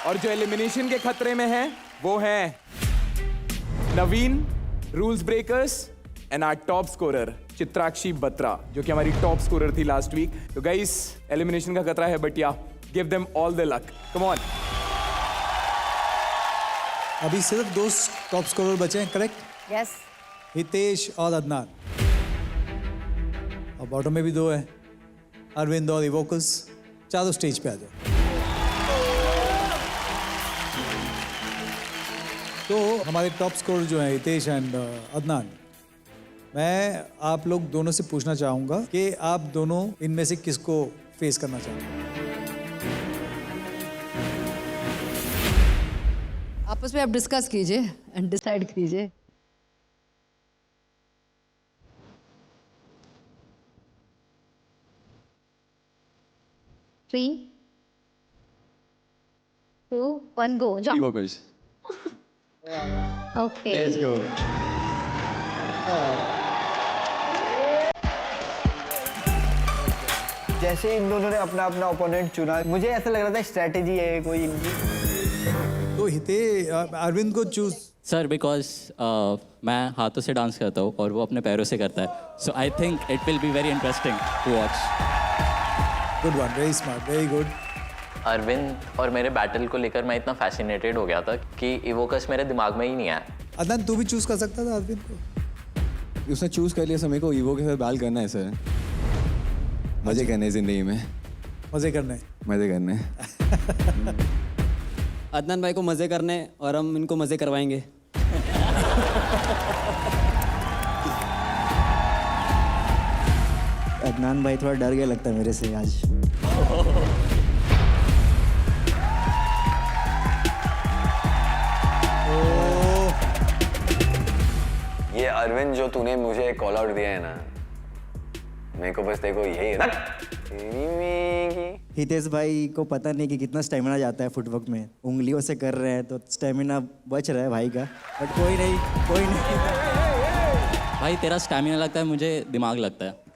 और जो एलिमिनेशन के खतरे में है वो है Naveen, rules breakers and our top scorer Chitrakshi Batra, जो कि हमारी टॉप स्कोरर थी लास्ट वीक। तो गाइस एलिमिनेशन का खतरा है, but yeah give them all the luck, come on. अभी सिर्फ 2 टॉप स्कोरर बचे हैं, करेक्ट? यस। हितेश और अदनान। और बॉटम में भी 2 है, अरविंद और इवोकस। चारों स्टेज पे आ जाओ। तो हमारे टॉप स्कोरर जो हैं हितेश एंड अदनान, मैं आप लोग दोनों से पूछना चाहूंगा कि आप दोनों इनमें से किसको फेस करना चाहते हैं? आपस में आप डिस्कस कीजिए एंड डिसाइड कीजिए। Three, 2, 1, go. Jump. Evokers. Okay. Let's go. जैसे इन दोनों ने अपना अपना ओपोनेंट चुना, मुझे ऐसा लग रहा था स्ट्रेटेजी है कोई इनकी। तो अरविंद को चूज। सर बिकॉज मैं हाथों से डांस करता हूँ और वो अपने पैरों से करता है, so I think it will be very interesting to watch. Good one, very smart, very good. Arvind और मेरे बैटल को लेकर मैं इतना फैसिनेटेड हो गया था कि इवोकस मेरे दिमाग में ही नहीं आया। अदनान तू भी चूज कर सकता था अरविंद को। उसने चूज कर लिया, सर मेरे को ईवो के साथ बाल करना है सर। मजे करने हैं जिंदगी में, मजे करने। मजे करने हैं। अदनान भाई को मजे करने और हम इनको मजे करवाएंगे। अदनान भाई थोड़ा डर गया लगता है मेरे से आज। ये अरविंद जो तूने मुझे कॉल आउट दिया है ना, मेरे को बस देखो यही है। हितेश भाई को पता नहीं कि कितना स्टेमिना जाता है फुटवर्क में, उंगलियों से कर रहे हैं तो स्टेमिना बच रहा है भाई का, बट कोई नहीं, कोई नहीं। भाई तेरा स्टैमिना लगता है, मुझे दिमाग लगता है।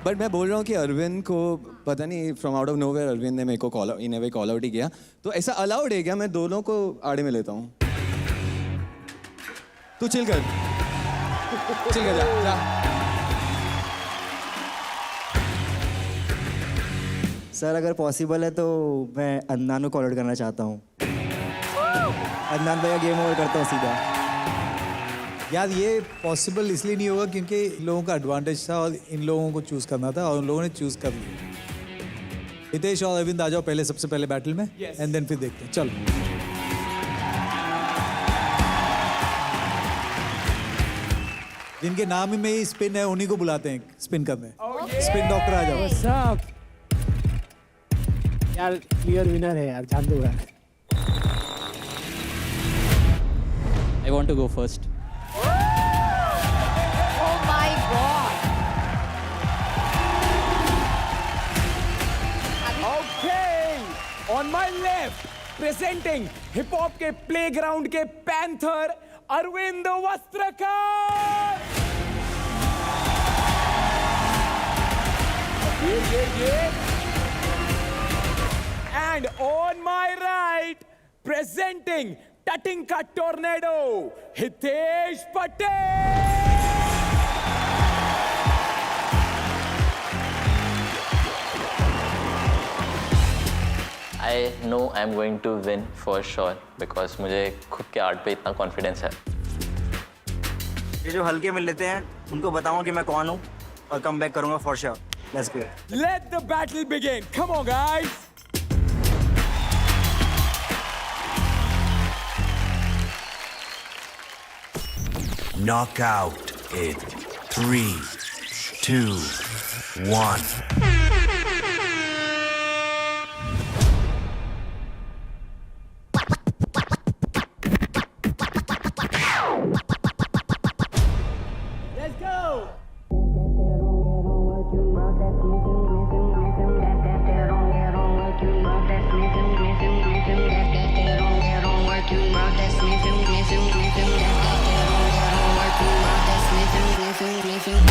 बट मैं बोल रहा हूँ कि अरविंद को पता नहीं from out of nowhere Arvind ने मेरे को call in way call out ही किया, तो ऐसा अलाउड है क्या? मैं दोनों को आड़े में लेता हूँ। तू चिल कर, चिल कर, जा। सर अगर पॉसिबल है तो मैं अदनान को कॉल आउट करना चाहता हूँ। अदनान भाई का गेम ओवर करता हूँ सीधा। यार ये पॉसिबल इसलिए नहीं होगा क्योंकि इन लोगों का एडवांटेज था और इन लोगों को चूज करना था और उन लोगों ने चूज कर लिया। हितेश और अरविंद आ जाओ पहले, सबसे पहले बैटल में, एंड देन फिर देखते हैं। चलो जिनके नाम में ही स्पिन है उन्हीं को बुलाते हैं स्पिन करने। स्पिन डॉक्टर आ जाओ। यार क्लियर विनर है यार, जान दो यार। I want to go first. Oh my God! Okay, on my left, presenting hip hop के प्लेग्राउंड के panther Arvind Vastrakar. And on my right, presenting Tatinka Tornado, Hitesh Patel. I know I am going to win for sure because मुझे खुद के art पे इतना confidence है। ये जो हल्के में लेते हैं उनको बताऊंगा कि मैं कौन हूँ और कम बैक करूंगा for sure. Let's go. Let the battle begin. Come on, guys. Knockout in 3, 2, 1. Smith and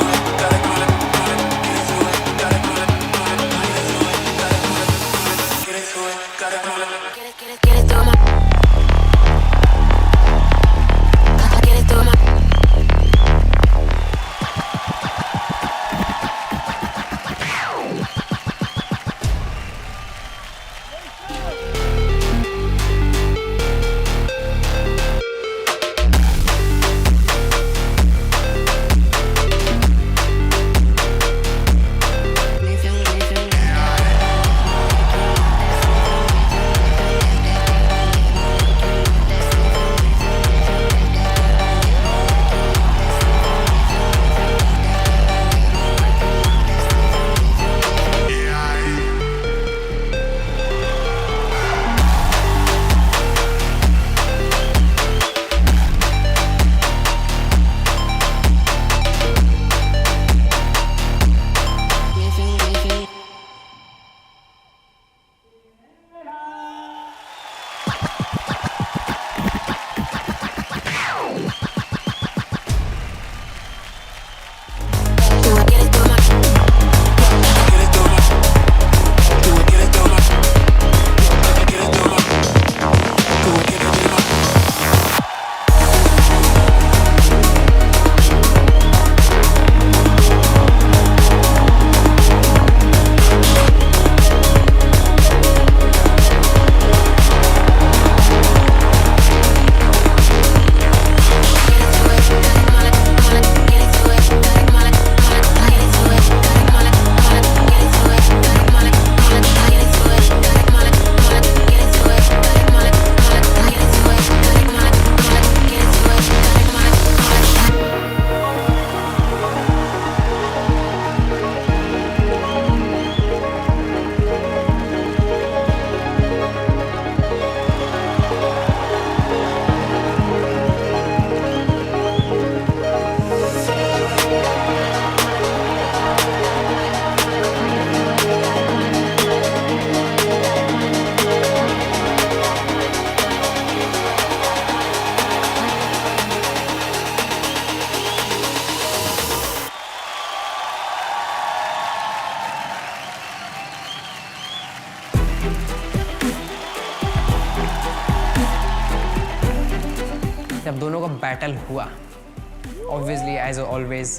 जब दोनों का बैटल हुआ, ऑब्वियसली एज ऑलवेज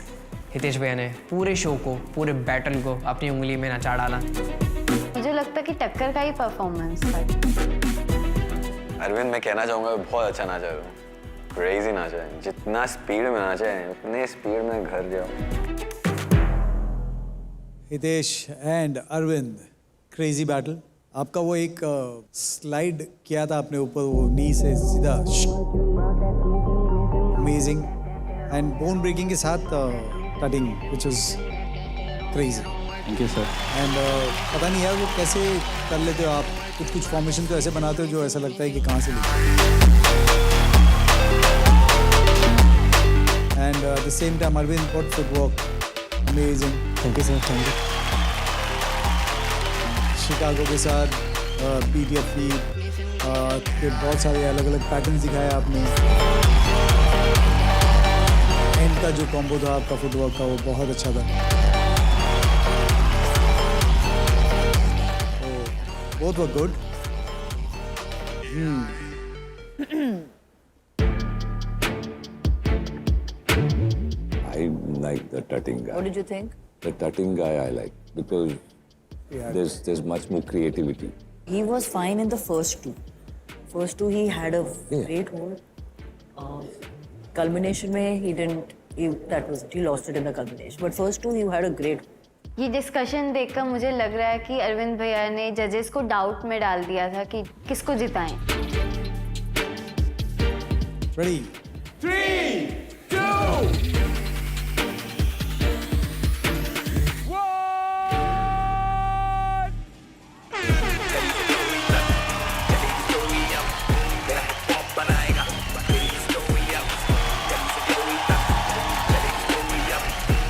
हितेश भैया ने पूरे शो को, पूरे बैटल को अपनी उंगली में नचा डाला। मुझे लगता है कि टक्कर का ही परफॉर्मेंस था। अरविंद, मैं कहना चाहूँगा बहुत अच्छा नाचा है, क्रेजी नाचा है। जितना स्पीड में नाचा है उतने स्पीड में घर जाओ। Hitesh and Arvind, crazy battle. आपका वो एक स्लाइड किया था आपने ऊपर, वो नी से सीधा, अमेजिंग, एंड बोन ब्रेकिंग के साथ cutting which was crazy. Thank you sir. And पता नहीं यार वो कैसे कर लेते हो आप, कुछ फॉर्मेशन तो ऐसे बनाते हो जो ऐसा लगता है कि कहाँ से लेते। And at the same time Arvind, what footwork, amazing. Thank you sir, thank you. Chicago के साथ पीटीएफई के बहुत सारे अलग अलग पैटर्न्स दिखाए आपने। एंड का जो कॉम्बो था आपका फुटवर्क का, वो बहुत अच्छा था। Both were good. I like the tutting guy. What did you think? The tutting guy I like because there's much more creativity. He was fine in the first two. First two he had a great hold. Culmination में he didn't. He lost it in the culmination. But first two he had a great. ये discussion देखकर मुझे लग रहा है कि अरविंद भैया ने जजेस को डाउट में डाल दिया था कि किसको जिताएं। Ready? 3, 2,